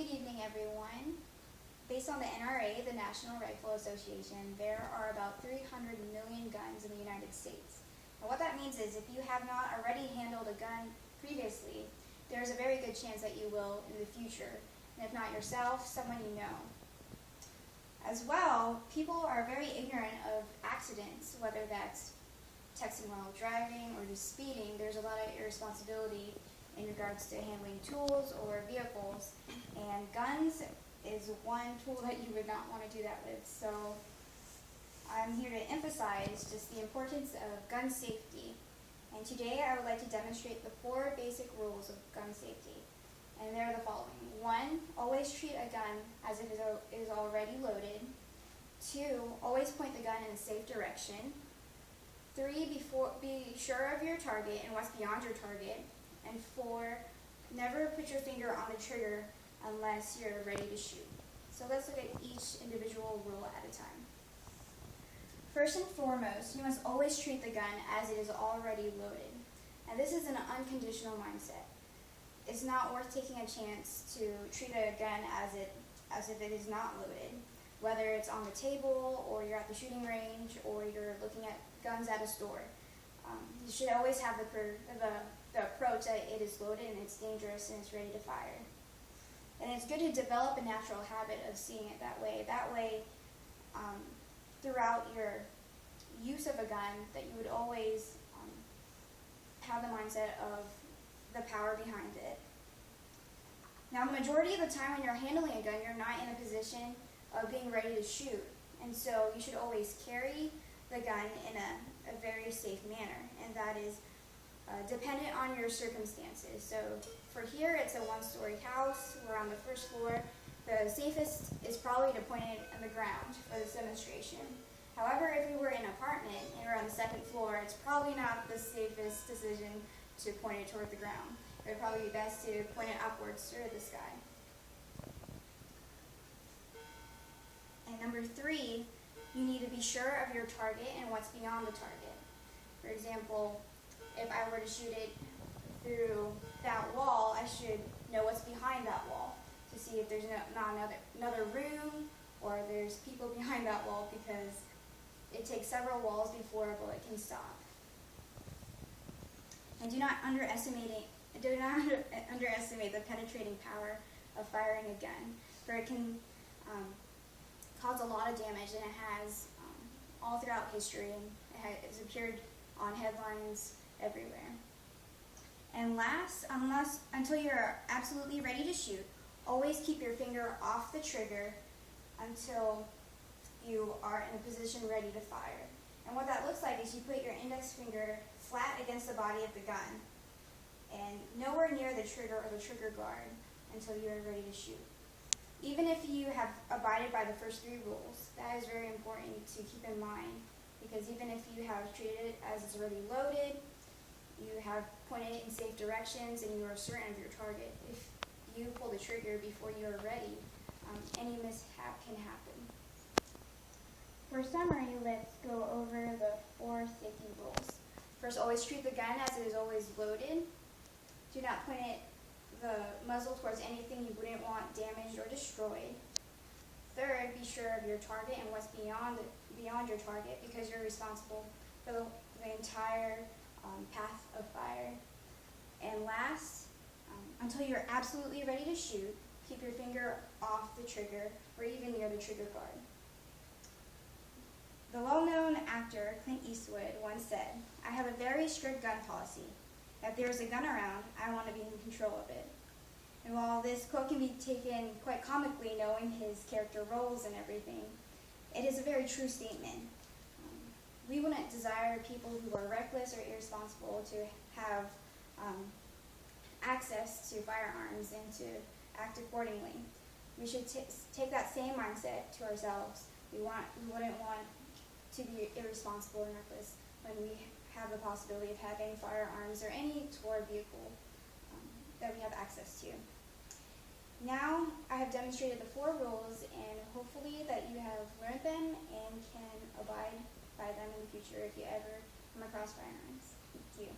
Good evening, everyone. Based on the NRA, the National Rifle Association, there are about 300 million guns in the United States. And what that means is if you have not already handled a gun previously, there's a very good chance that you will in the future. And if not yourself, someone you know. As well, people are very ignorant of accidents, whether that's texting while driving or just speeding. There's a lot of irresponsibility in regards to handling tools or vehicles, and guns is one tool that you would not want to do that with. So I'm here to emphasize just the importance of gun safety. And today I would like to demonstrate the 4 basic rules of gun safety. And they're the following. 1, always treat a gun as if it is already loaded. 2, always point the gun in a safe direction. 3, be sure of your target and what's beyond your target. And 4, never put your finger on the trigger unless you're ready to shoot. So let's look at each individual rule at a time. First and foremost, you must always treat the gun as it is already loaded. And this is an unconditional mindset. It's not worth taking a chance to treat a gun as if it is not loaded, whether it's on the table or you're at the shooting range or you're looking at guns at a store. You should always have the approach that it is loaded and it's dangerous and it's ready to fire. And it's good to develop a natural habit of seeing it that way. That way, throughout your use of a gun, that you would always have the mindset of the power behind it. Now, the majority of the time when you're handling a gun, you're not in a position of being ready to shoot. And so you should always carry the gun in a very safe manner. And that is dependent on your circumstances. So for here, it's a 1-story house. We're on the first floor. The safest is probably to point it on the ground for this demonstration. However, if we were in an apartment and we're on the 2nd floor, it's probably not the safest decision to point it toward the ground. It would probably be best to point it upwards toward the sky. And number 3, you need to be sure of your target and what's beyond the target. For example, if I were to shoot it through that wall, I should know what's behind that wall to see if there's not another room or there's people behind that wall, because it takes several walls before a bullet can stop. And do not underestimate the penetrating power of firing a gun, for it can cause a lot of damage, and it has all throughout history, and it's appeared on headlines everywhere. And last, until you're absolutely ready to shoot, always keep your finger off the trigger until you are in a position ready to fire. And what that looks like is you put your index finger flat against the body of the gun and nowhere near the trigger or the trigger guard until you are ready to shoot. Even if you have abided by the first 3 rules, that is very important to keep in mind, because even if you have treated it as it's already loaded, you have pointed it in safe directions, and you are certain of your target, if you pull the trigger before you are ready, any mishap can happen. For summary, let's go over the 4 safety rules. First, always treat the gun as it is always loaded. Do not point the muzzle towards anything you wouldn't want damaged or destroyed. 3rd, be sure of your target and what's beyond your target, because you're responsible for the entire path of fire. And last, until you're absolutely ready to shoot, keep your finger off the trigger or even near the trigger guard. The well-known actor Clint Eastwood once said, "I have a very strict gun policy. If there's a gun around, I want to be in control of it." And while this quote can be taken quite comically, knowing his character roles and everything, it is a very true statement. We wouldn't desire people who are reckless or irresponsible to have access to firearms and to act accordingly. We should take that same mindset to ourselves. We wouldn't want to be irresponsible and reckless when we have the possibility of having firearms or any tool or vehicle that we have access to. Now I have demonstrated the 4 rules, and hopefully that you have learned them and can abide by them in the future if you ever come across firearms. Thank you.